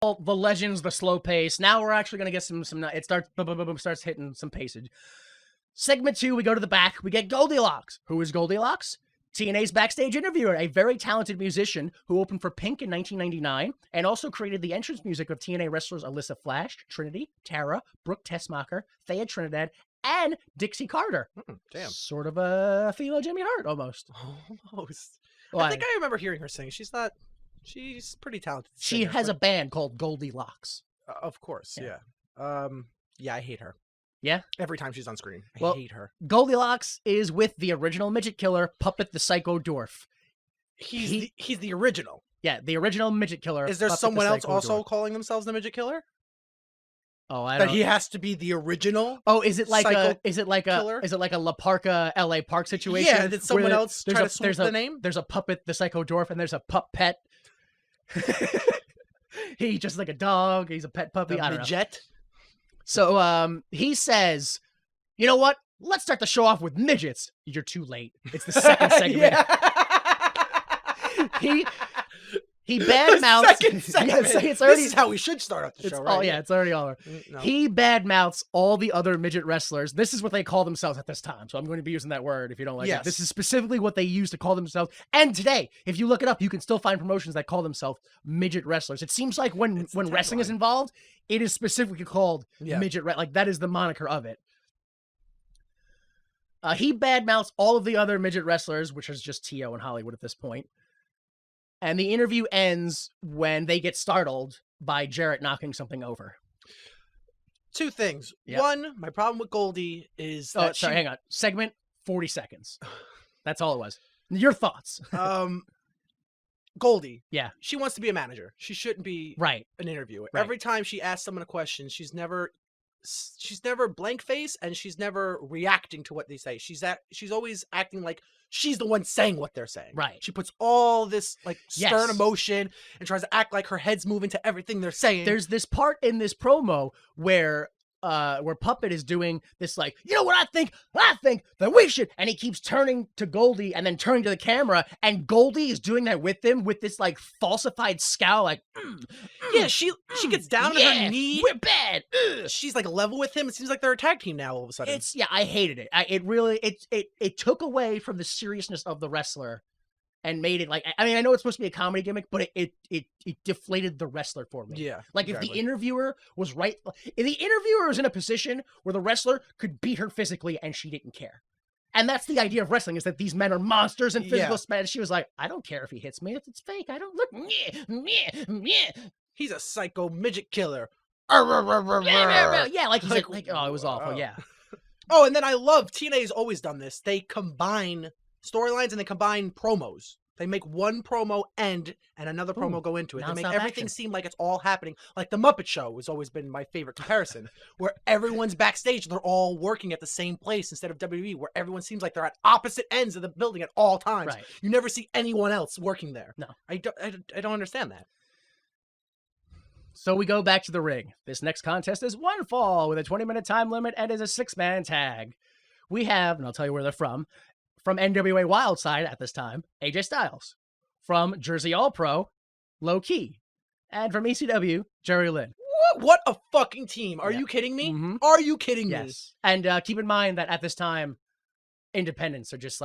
the legends, the slow pace. Now we're actually gonna get some. It starts starts hitting some pacing. Segment 2, we go to the back. We get Goldilocks. Who is Goldilocks? TNA's backstage interviewer, a very talented musician who opened for Pink in 1999 and also created the entrance music of TNA wrestlers Alyssa Flash, Trinity, Tara, Brooke Tessmacher, Thea Trinidad, and Dixie Carter. Damn. Sort of a female Jimmy Hart, almost. Almost. Why? I think I remember hearing her sing. She's pretty talented. She has a band called Goldilocks. Of course, yeah. Yeah, I hate her. Yeah? Every time she's on screen. I hate her. Goldilocks is with the original Midget Killer, Puppet the Psycho Dwarf. He's the original. Yeah, the original Midget Killer. Is there Puppet someone the else Psycho also Dwarf. calling themselves the Midget Killer? Oh, I don't That he has to be the original? Oh, is it like Psycho a Killer? La Parka LA Park situation? Yeah, did someone else try to swoop the name? There's a Puppet the Psycho Dwarf and there's a pup pet. He's just like a dog, he's a pet puppy. I don't know. So he says, you know what? Let's start the show off with midgets. You're too late. It's the second segment. He badmouths. Second segment. It's already, this is how we should start off the show, right? Oh yeah, it's already all over. No. He badmouths all the other midget wrestlers. This is what they call themselves at this time. So I'm going to be using that word if you don't like it. This is specifically what they use to call themselves. And today, if you look it up, you can still find promotions that call themselves midget wrestlers. It seems like when wrestling is involved, it is specifically called midget. Like that is the moniker of it. He badmouths all of the other midget wrestlers, which is just T.O. and Hollywood at this point. And the interview ends when they get startled by Jarrett knocking something over. Two things. Yep. One, my problem with Goldie is that hang on. Segment 40 seconds. That's all it was. Your thoughts. Goldie. Yeah. She wants to be a manager. She shouldn't be an interviewer. Right. Every time she asks someone a question, she's never blank face and she's never reacting to what they say. She's always acting like she's the one saying what they're saying. Right. She puts all this stern emotion and tries to act like her head's moving to everything they're saying. There's this part in this promo where Puppet is doing this you know what I think that we should, and he keeps turning to Goldie and then turning to the camera, and Goldie is doing that with him with this falsified scowl she gets down on her knee. We're bad. She's level with him. It seems like they're a tag team now all of a sudden. I hated it. It took away from the seriousness of the wrestler and made it I know it's supposed to be a comedy gimmick, but it deflated the wrestler for me. Yeah. If the interviewer was if the interviewer was in a position where the wrestler could beat her physically and she didn't care. And that's the idea of wrestling, is that these men are monsters in physical space. She was like, I don't care if he hits me. It's fake. I don't look. He's a psycho midget killer. Yeah, it was awful. Yeah. Oh, and then I love TNA's always done this. They combine storylines and they combine promos. They make one promo end and another promo go into it. They make everything seem like it's all happening. Like the Muppet Show has always been my favorite comparison, where everyone's backstage, they're all working at the same place instead of WWE, where everyone seems like they're at opposite ends of the building at all times. Right. You never see anyone else working there. No. I don't understand that. So we go back to the ring. This next contest is one fall with a 20-minute time limit and is a 6-man tag. We have, and I'll tell you where they're from NWA Wildside at this time, AJ Styles. From Jersey All-Pro, Low Key. And from ECW, Jerry Lynn. What a fucking team. Are you kidding me? Mm-hmm. Are you kidding me? Yes. And keep in mind that at this time, independents are just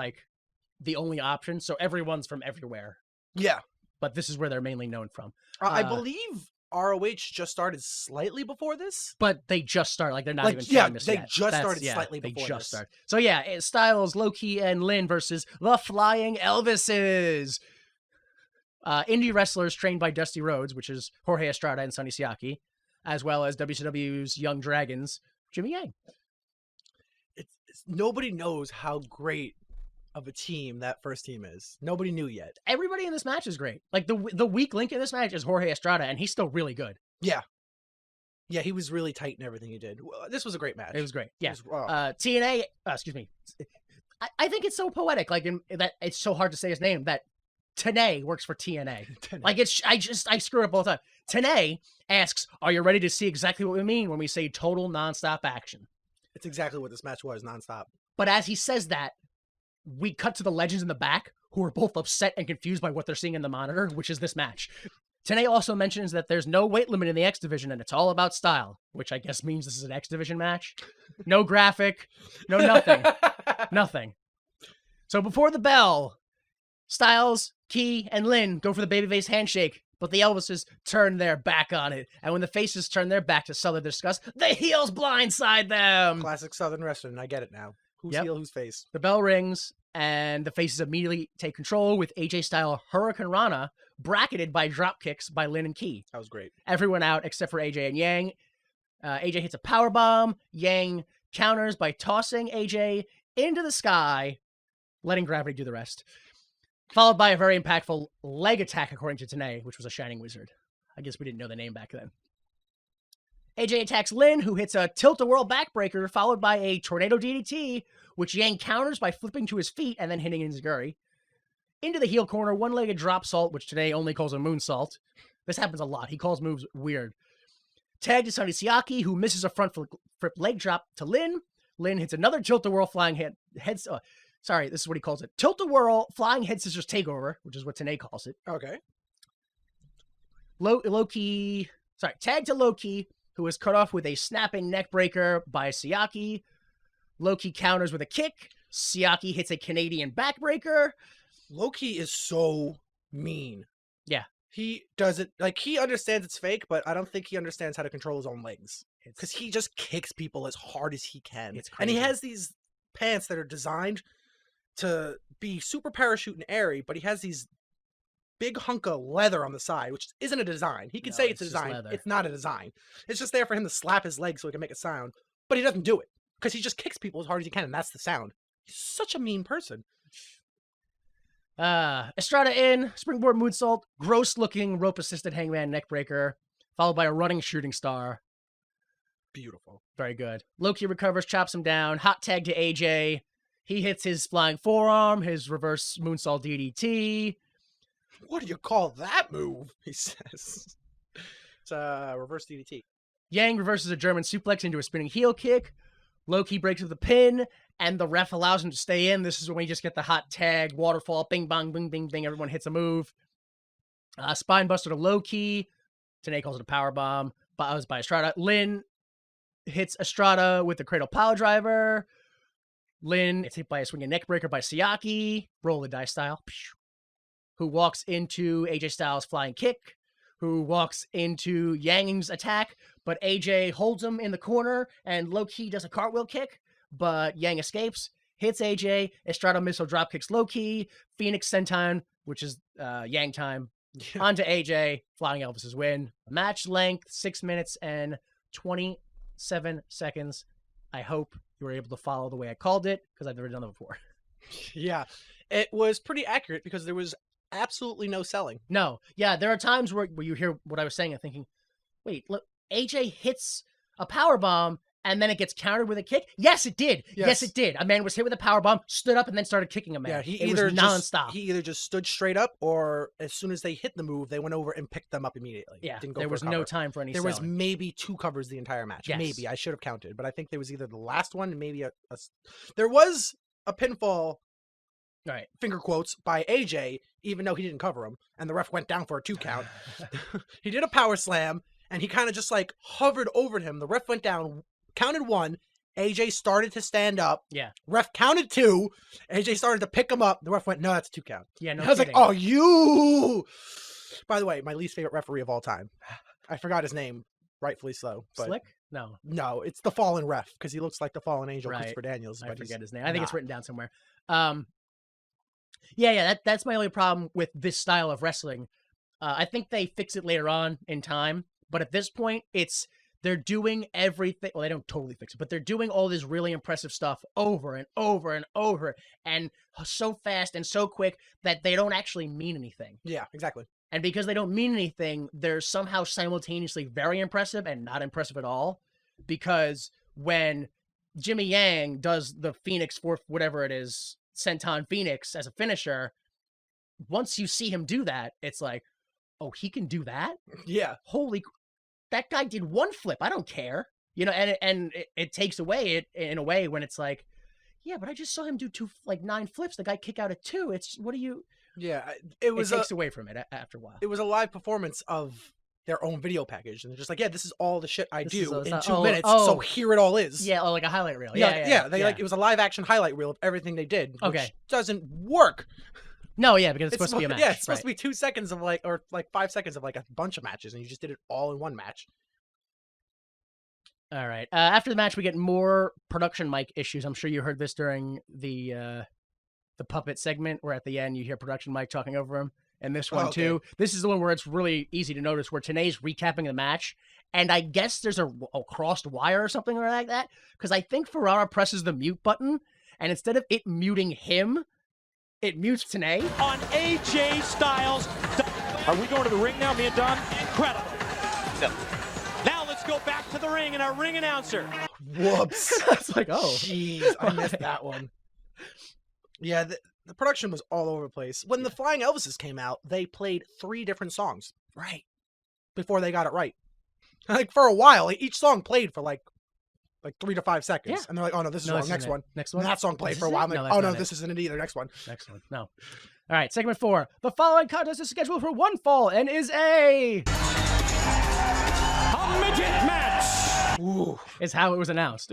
the only option. So everyone's from everywhere. Yeah. But this is where they're mainly known from. I believe ROH just started slightly before this, but they just started. They're not even famous yet. They just started slightly before this. They just started. So yeah, Styles, Low Key, and Lynn versus the Flying Elvises. Indie wrestlers trained by Dusty Rhodes, which is Jorge Estrada and Sonny Siaki, as well as WCW's Young Dragons, Jimmy Yang. Nobody knows how great of a team that first team is. Nobody knew yet. Everybody in this match is great. The weak link in this match is Jorge Estrada, and he's still really good. Yeah. Yeah, he was really tight in everything he did. This was a great match. It was great. Yeah. TNA, excuse me. I think it's so poetic, that it's so hard to say his name, that TNA works for TNA. I screw it up all the time. TNA asks, are you ready to see exactly what we mean when we say total nonstop action? It's exactly what this match was, nonstop. But as he says that, we cut to the legends in the back who are both upset and confused by what they're seeing in the monitor, which is this match. TNA also mentions that there's no weight limit in the X division and it's all about style, which I guess means this is an X division match. No graphic, no nothing. Nothing. So before the bell, Styles, Key, and Lynn go for the babyface handshake, but the Elvises turn their back on it. And when the faces turn their back to Southern disgust, the heels blindside them. Classic Southern wrestling. I get it now. Who's heel, who's face? The bell rings, and the faces immediately take control with AJ-style Hurricane Rana, bracketed by drop kicks by Lynn and Key. That was great. Everyone out except for AJ and Yang. AJ hits a powerbomb. Yang counters by tossing AJ into the sky, letting gravity do the rest. Followed by a very impactful leg attack, according to TNA, which was a Shining Wizard. I guess we didn't know the name back then. AJ attacks Lynn, who hits a tilt-a-whirl backbreaker, followed by a tornado DDT, which Yang counters by flipping to his feet and then hitting Enziguri. Into the heel corner, one-legged drop salt, which today only calls a moonsault. This happens a lot. He calls moves weird. Tag to Sonny Siaki, who misses a front flip leg drop to Lynn. Lynn hits another tilt-a-whirl flying this is what he calls it. Tilt-a-whirl flying head scissors takeover, which is what TNA calls it. Okay. Tag to Low-Ki, who is cut off with a snapping neck breaker by Siaki. Low-Ki counters with a kick. Siaki hits a Canadian backbreaker. Low-Ki is so mean. Yeah. He doesn't, he understands it's fake, but I don't think he understands how to control his own legs. Because he just kicks people as hard as he can. It's crazy. And he has these pants that are designed to be super parachute and airy, but he has these big hunk of leather on the side, which isn't a design. He can say it's a design. It's not a design. It's just there for him to slap his leg so he can make a sound. But he doesn't do it because he just kicks people as hard as he can, and that's the sound. He's such a mean person. Estrada in, springboard moonsault, gross-looking rope-assisted hangman neckbreaker, followed by a running shooting star. Beautiful. Very good. Low-Ki recovers, chops him down, hot tag to AJ. He hits his flying forearm, his reverse moonsault DDT. What do you call that move? He says. It's a reverse DDT. Yang reverses a German suplex into a spinning heel kick. Low-Ki breaks with a pin, and the ref allows him to stay in. This is when we just get the hot tag, waterfall, bing, bang, bing, bing, bing. Everyone hits a move. Spine buster to Low-Ki. TNA calls it a powerbomb. By Estrada. Lynn hits Estrada with the cradle pile driver. Lynn is hit by a swinging neckbreaker by Siaki. Roll the dice style. Who walks into AJ Styles' flying kick. Who walks into Yang's attack, but AJ holds him in the corner, and Low-Ki does a cartwheel kick, but Yang escapes, hits AJ, Estrada missile drop kicks Low-Ki, Phoenix Senton, which is Yang time, onto AJ, Flying Elvis's win. Match length, 6 minutes and 27 seconds. I hope you were able to follow the way I called it, because I've never done it before. Yeah, it was pretty accurate, because there was absolutely no selling. No. Yeah, there are times where you hear what I was saying and thinking, wait, look, AJ hits a powerbomb and then it gets countered with a kick? Yes, it did. Yes, it did. A man was hit with a powerbomb, stood up, and then started kicking a man. Yeah, it was nonstop. He either just stood straight up, or as soon as they hit the move, they went over and picked them up immediately. Yeah, there was no time for any There selling. was maybe 2 covers the entire match. Yes. Maybe. I should have counted, but I think there was either the last one and maybe there was a pinfall, right, finger quotes, by AJ, even though he didn't cover him, and the ref went down for a 2 count. He did a power slam, and he kind of just hovered over him. The ref went down, counted 1. AJ started to stand up. Yeah. Ref counted 2. AJ started to pick him up. The ref went, no, that's a 2 count. Yeah, no I was kidding. like, oh, you! By the way, my least favorite referee of all time. I forgot his name, rightfully so. But Slick? No. No, it's the fallen ref, because he looks like the fallen angel, Right. Christopher Daniels. I But forget his name. not. I think it's written down somewhere. That's my only problem with this style of wrestling. I think they fix it later on in time, but at this point, they're doing everything. Well, they don't totally fix it, but they're doing all this really impressive stuff over and over and over, and so fast and so quick that they don't actually mean anything. Yeah, exactly. And because they don't mean anything, they're somehow simultaneously very impressive and not impressive at all. Because when Jimmy Yang does the Phoenix for whatever it is, Senton Phoenix as a finisher, once you see him do that, it's like, oh, he can do that? Yeah. That guy did 1 flip. I don't care. And it takes away it in a way when it's like, yeah, but I just saw him do 9 flips. The guy kick out at 2. It's, what do you Yeah, It takes away from it after a while. It was a live performance of their own video package, and they're just like, yeah, this is all the shit I do in 2 minutes, so here it all is. Yeah, like a highlight reel. Yeah. Like it was a live action highlight reel of everything they did, which doesn't work. No, yeah, because it's supposed to be a match. Yeah, it's supposed to be 2 seconds of or 5 seconds of like a bunch of matches, and you just did it all in one match. All right. After the match, we get more production mic issues. I'm sure you heard this during the puppet segment, where at the end you hear production mic talking over him. And this one too. This is the one where it's really easy to notice, where Tenay's recapping the match, and I guess there's a crossed wire or something like that, because I think Ferrara presses the mute button, and instead of it muting him, it mutes Tenay. On AJ Styles. Are we going to the ring now, me and Don? Incredible. No. Now let's go back to the ring and our ring announcer. Whoops. It's like, oh. Jeez, I missed that one. Yeah, the production was all over the place. When the Flying Elvises came out, they played 3 different songs. Right. Before they got it right. Like, for a while, each song played for like 3 to 5 seconds. Yeah. And they're like, oh no, this is wrong. Next one. Next one. And that song played for a while. Like, oh no, this isn't it either. Next one. Next one. No. All right, segment 4. The following contest is scheduled for one fall and is a midget match. Is how it was announced.